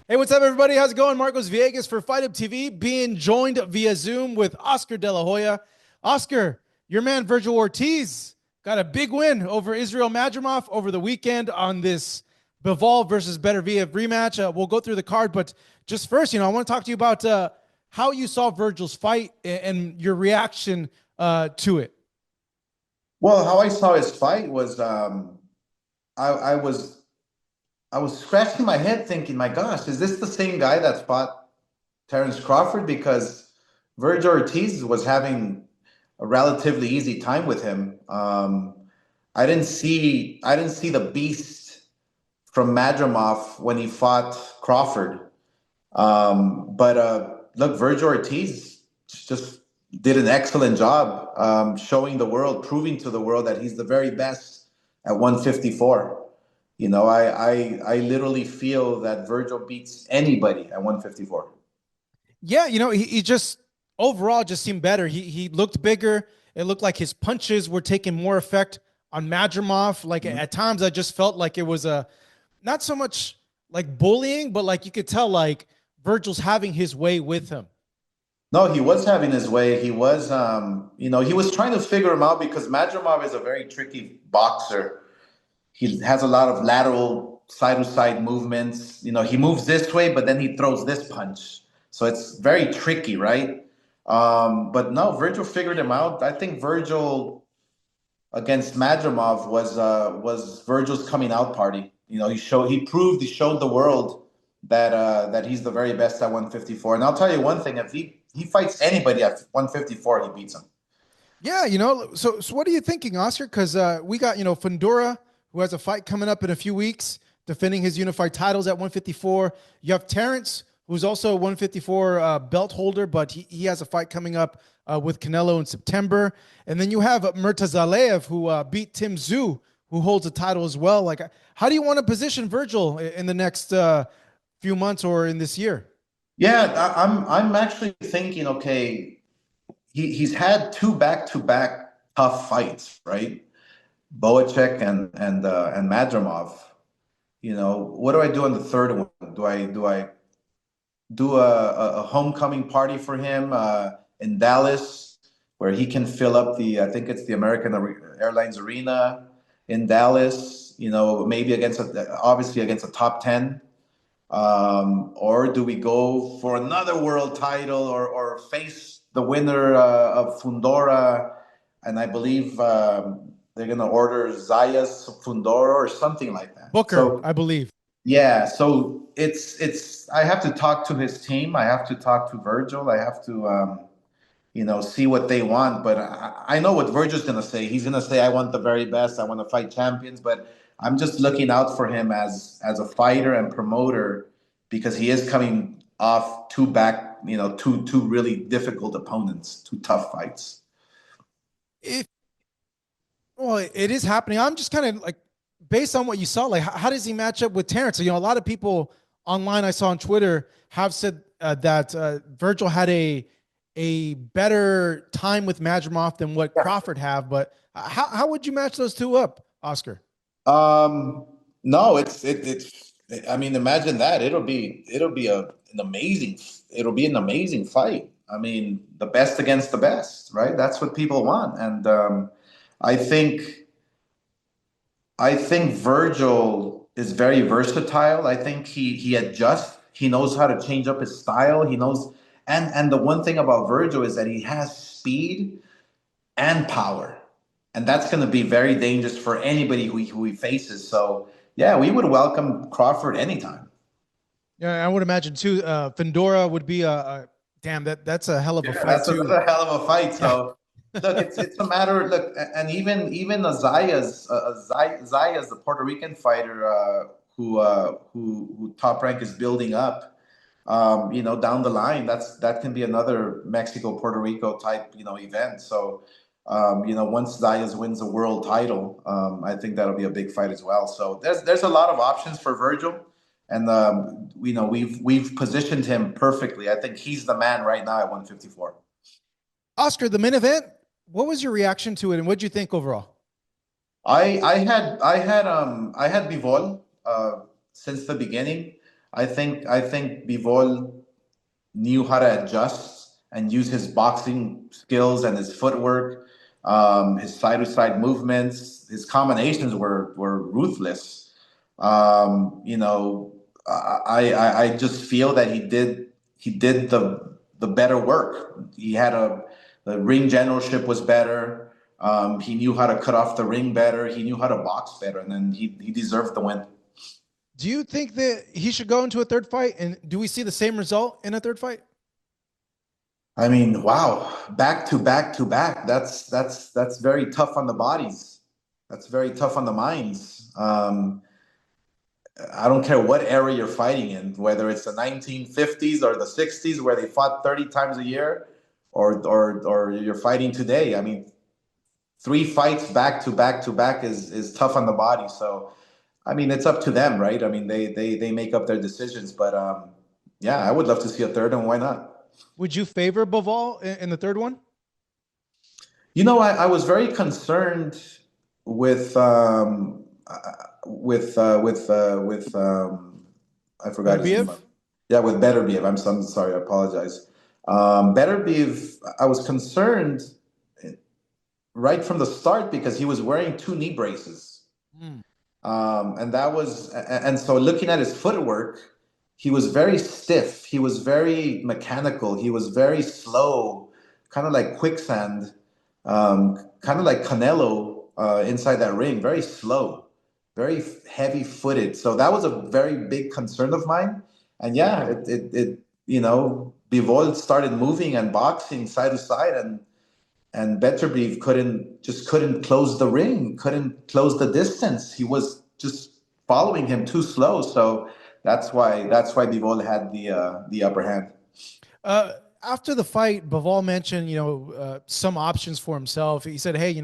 Hey, what's up, everybody? How's it going? Marcos Viegas for Fight Up TV, being joined via Zoom with Oscar De La Hoya. Oscar, your man Vergil Ortiz got a big win over Israel Madrimov over the weekend on this Bivol versus Betebiev rematch. We'll go through the card, but just first, I want to talk to you about how you saw Vergil's fight and your reaction to it. Well, how I saw his fight was I was scratching my head thinking, my gosh, is this the same guy that fought Terence Crawford? Because Vergil Ortiz was having a relatively easy time with him. I didn't see the beast from Madrimov when he fought Crawford. But look, Vergil Ortiz just did an excellent job showing the world, proving to the world that he's the very best at 154. I literally feel that Vergil beats anybody at 154. Yeah, he just overall just seemed better. He looked bigger. It looked like his punches were taking more effect on Madrimov. Like Mhm. at times, I just felt like it was a not so much like bullying, but like you could tell like Virgil's having his way with him. No, he was having his way. He was trying to figure him out because Madrimov is a very tricky boxer. He has a lot of lateral side to side movements. He moves this way, but then he throws this punch. So it's very tricky, right? But no, Virgil figured him out. I think Virgil against Madrimov was Virgil's coming out party. He showed the world that he's the very best at 154. And I'll tell you one thing: if he fights anybody at 154, he beats him. Yeah, so what are you thinking, Oscar? Because we got, Fundora, who has a fight coming up in a few weeks, defending his unified titles at 154. You have Terence, who's also a 154 belt holder, but he has a fight coming up with Canelo in September. And then you have Murtazalev, who beat Tim Tszyu, who holds a title as well. Like, how do you want to position Virgil in the next few months or in this year? Yeah, I'm actually thinking, okay, he's had two back-to-back tough fights, right? Boacek and Madrimov. What do I do on the third one? Do I do a homecoming party for him in Dallas, where he can fill up I think it's the Airlines Arena in Dallas. Maybe obviously against a top 10. Or do we go for another world title or face the winner of Fundora? And I believe they're going to order Zayas Fundora or something like that. Booker, So I believe. yeah, so it's I have to talk to his team. I have to talk to Virgil. I have to see what they want. But I know what Virgil's gonna say. He's gonna say, I want the very best. I want to fight champions. But I'm just looking out for him as a fighter and promoter because he is coming off two really difficult opponents, two tough fights. If Well, it is happening. I'm just kind of like, based on what you saw, like, how does he match up with Terrence? So, a lot of people online I saw on Twitter have said that Virgil had a better time with Madrimov than what Crawford have. But how would you match those two up, Oscar? Um, no, it's. I mean, imagine that. It'll be an amazing fight. I mean, the best against the best, right? That's what people want, and I think I think Virgil is very versatile. I think he adjusts. He knows how to change up his style. He knows, and the one thing about Virgil is that he has speed and power. And that's going to be very dangerous for anybody who he faces. So, yeah, we would welcome Crawford anytime. Yeah, I would imagine too. Fendora would be a damn that's a hell of a Yeah, fight that's too. another hell of a fight. Yeah. So, look, it's a matter. Look, and even Zaya's the Puerto Rican fighter who Top Rank is building up. Down the line, that can be another Mexico Puerto Rico type event. So, once Zayas wins a world title, I think that'll be a big fight as well. So there's a lot of options for Virgil, and we've positioned him perfectly. I think he's the man right now at 154. Oscar, the main event. What was your reaction to it, and what did you think overall? I had Bivol since the beginning. I think Bivol knew how to adjust and use his boxing skills and his footwork, his side-to-side movements. His combinations were ruthless. You know, I just feel that he did the better work. The ring generalship was better. He knew how to cut off the ring better. He knew how to box better, and then he deserved the win. Do you think that he should go into a third fight? And do we see the same result in a third fight? I mean, wow, back to back to back. That's very tough on the bodies. That's very tough on the minds. I don't care what era you're fighting in, whether it's the 1950s or the 60s where they fought 30 times a year, or you're fighting today. I mean, three fights back to back to back is tough on the body. So, I mean, it's up to them, right? I mean, they make up their decisions, but yeah, I would love to see a third, and why not? Would you favor Bivol in the third one? I was very concerned with I forgot his name. Betebiev? Yeah, with Betebiev. I'm sorry, I apologize. Betebiev, I was concerned right from the start because he was wearing two knee braces. Mm. And so looking at his footwork, he was very stiff. He was very mechanical. He was very slow, kind of like quicksand, kind of like Canelo inside that ring. Very slow, very heavy footed. So that was a very big concern of mine. And yeah, Bivol started moving and boxing side to side, and Betebiev couldn't close the ring, couldn't close the distance. He was just following him too slow. So that's why Bivol had the upper hand. After the fight, Bivol mentioned, some options for himself. He said, "Hey,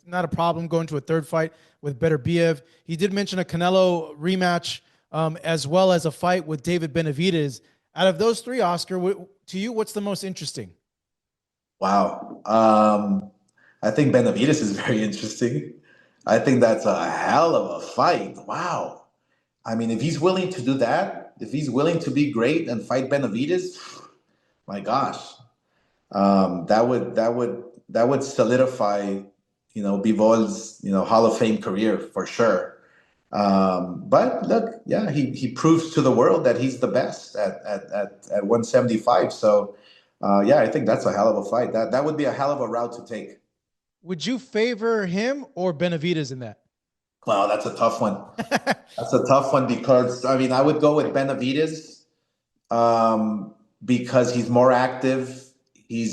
not a problem going to a third fight with Betebiev." He did mention a Canelo rematch, as well as a fight with David Benavidez. Out of those three, Oscar, to you, what's the most interesting? Wow. I think Benavidez is very interesting. I think that's a hell of a fight. Wow. I mean, if he's willing to do that, if he's willing to be great and fight Benavidez, my gosh, that would solidify, Bivol's, Hall of Fame career for sure. But look, yeah, he proves to the world that he's the best at 175. So, yeah, I think that's a hell of a fight. That would be a hell of a route to take. Would you favor him or Benavidez in that? Wow, that's a tough one. That's a tough one because I mean I would go with Benavidez because he's more active. He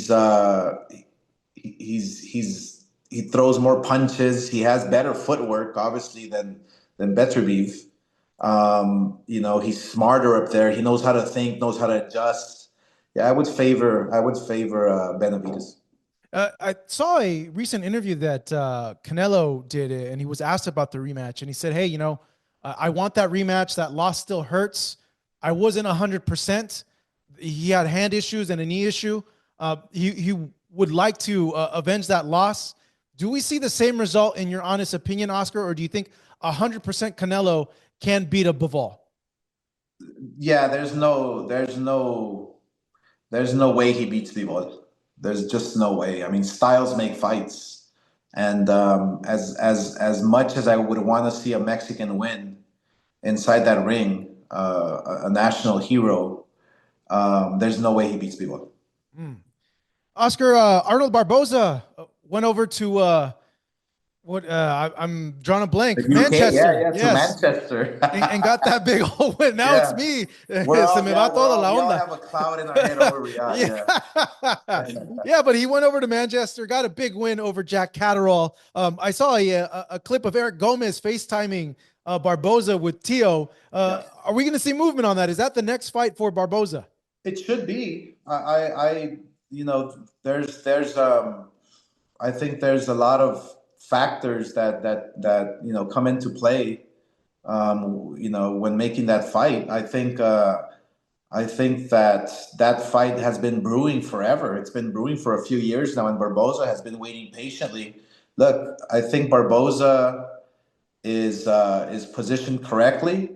throws more punches. He has better footwork, obviously, than Betebiev. He's smarter up there. He knows how to think, knows how to adjust. Yeah, I would favor Benavidez. I saw a recent interview that Canelo did, and he was asked about the rematch, and he said, "Hey, I want that rematch. That loss still hurts. I wasn't 100%. He had hand issues and a knee issue. He would like to avenge that loss." Do we see the same result in your honest opinion, Oscar, or do you think 100% Canelo can beat a Bivol? Yeah, there's no way he beats Bivol. There's just no way. I mean, styles make fights, and as much as I would want to see a Mexican win inside that ring, a national hero, there's no way he beats Bivol. Mm. Oscar, Arnold Barboza went over to I'm drawing a blank. The UK, yeah, Manchester, yeah, to yes, Manchester. and got that big old win. Now it's Yeah, me. we're Se all, me yeah, va toda la we all onda. have a cloud in our head over Riyadh. Yeah. Yeah. Yeah, but he went over to Manchester, got a big win over Jack Catterall. I saw a clip of Eric Gomez FaceTiming Barboza with Tio. Yes. Are we going to see movement on that? Is that the next fight for Barboza? It should be. There's I think there's a lot of factors that come into play. When making that fight, I think that fight has been brewing forever. It's been brewing for a few years now, and Barboza has been waiting patiently. Look, I think Barboza is positioned correctly.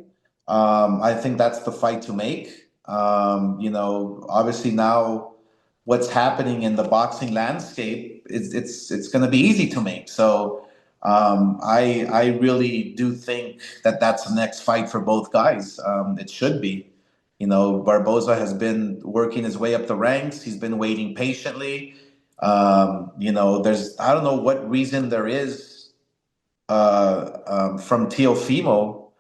I think that's the fight to make. Obviously now what's happening in the boxing landscape is it's going to be easy to make. So I really do think that that's the next fight for both guys. It should be. Barbosa has been working his way up the ranks. He's been waiting patiently. There's I don't know what reason there is from Teofimo,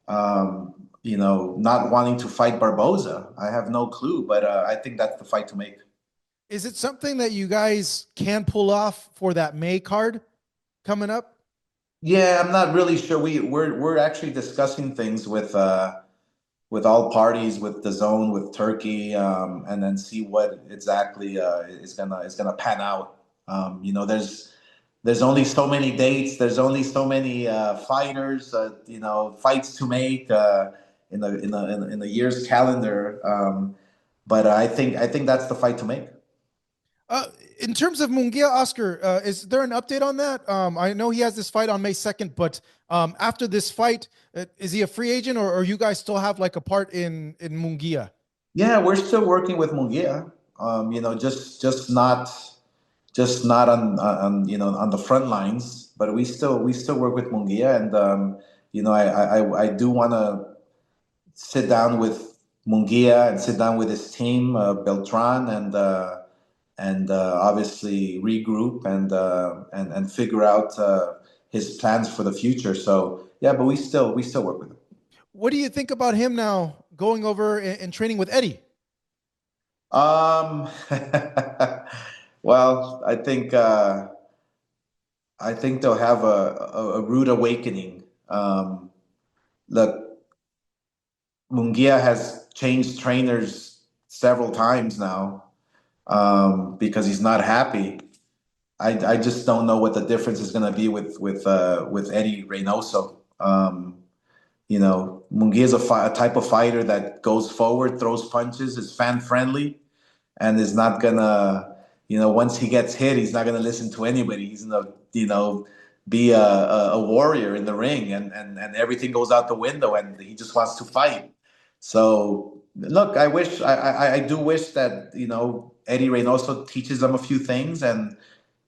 not wanting to fight Barbosa. I have no clue, but I think that's the fight to make. Is it something that you guys can pull off for that May card coming up? Yeah, I'm not really sure. We're actually discussing things with all parties, with the zone, with Turkey, and then see what exactly is gonna pan out. There's only so many dates. There's only so many fighters. Fights to make in the year's calendar. But I think that's the fight to make. Uh, in terms of Munguia, Oscar, is there an update on that? I know he has this fight on May 2nd, but after this fight, is he a free agent, or you guys still have like a part in Munguia? Yeah, we're still working with Munguia. Just not on the front lines, but we still work with Munguia, and I do want to sit down with Munguia and sit down with his team, Beltran, and obviously regroup and figure out his plans for the future. So yeah, but we still work with him. What do you think about him now going over and training with Eddie? Um, well, I think they'll have a rude awakening. Look, Mungia has changed trainers several times now because he's not happy. I just don't know what the difference is going to be with Eddie Reynoso. Mungia is a type of fighter that goes forward, throws punches, is fan friendly, and is not gonna, once he gets hit, he's not gonna listen to anybody. He's gonna, be a warrior in the ring, and everything goes out the window, and he just wants to fight. So look, I do wish that Eddie Reynoso teaches him a few things and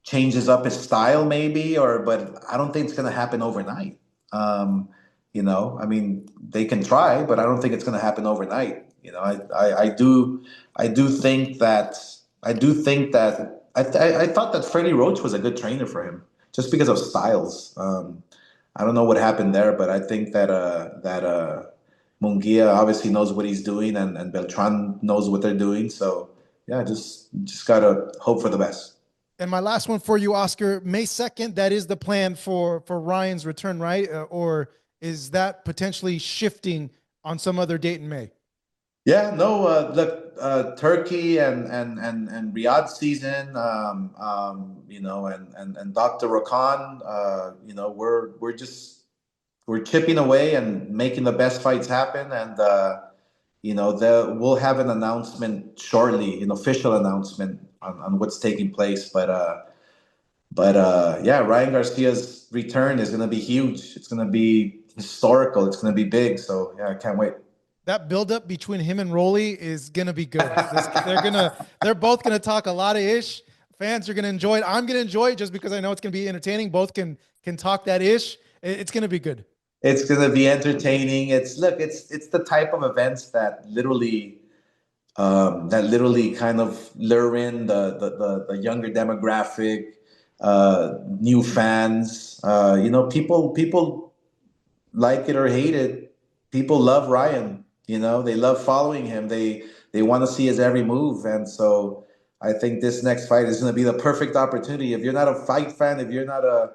changes up his style, maybe, but I don't think it's gonna happen overnight. I mean, they can try, but I don't think it's going to happen overnight. I do think that I thought that Freddie Roach was a good trainer for him just because of styles. I don't know what happened there, but I think that Munguia obviously knows what he's doing, and Beltran knows what they're doing. So yeah, just gotta hope for the best. And my last one for you, Oscar, May 2nd, that is the plan for Ryan's return, right? Or is that potentially shifting on some other date in May? Yeah, no, look, Turkey and Riyadh season, and Dr. Rakan, we're chipping away and making the best fights happen, and we'll have an announcement shortly, an official announcement on what's taking place. But yeah, Ryan Garcia's return is going to be huge. It's going to be historical. It's going to be big. So yeah, I can't wait. That buildup between him and Rolly is gonna be good. They're both gonna talk a lot of ish. Fans are gonna enjoy it. I'm gonna enjoy it just because I know it's gonna be entertaining. Both can talk that ish. It's gonna be good. It's going to be entertaining. It's the type of events that literally kind of lure in the younger demographic, new fans. People like it or hate it. People love Ryan. They love following him. They want to see his every move, and so I think this next fight is going to be the perfect opportunity. If you're not a fight fan, if you're not a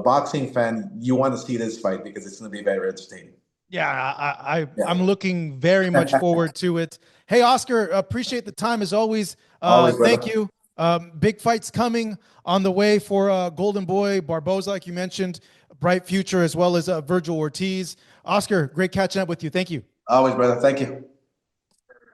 boxing fan, you want to see this fight because it's going to be very entertaining. Yeah, Yeah, I'm looking very much forward to it. Hey, Oscar, appreciate the time as always. always, Thank brother. you. Big fights coming on the way for Golden Boy Barbosa, like you mentioned, bright future, as well as Vergil Ortiz. Oscar, great catching up with you. Thank you. Always, brother. Thank you.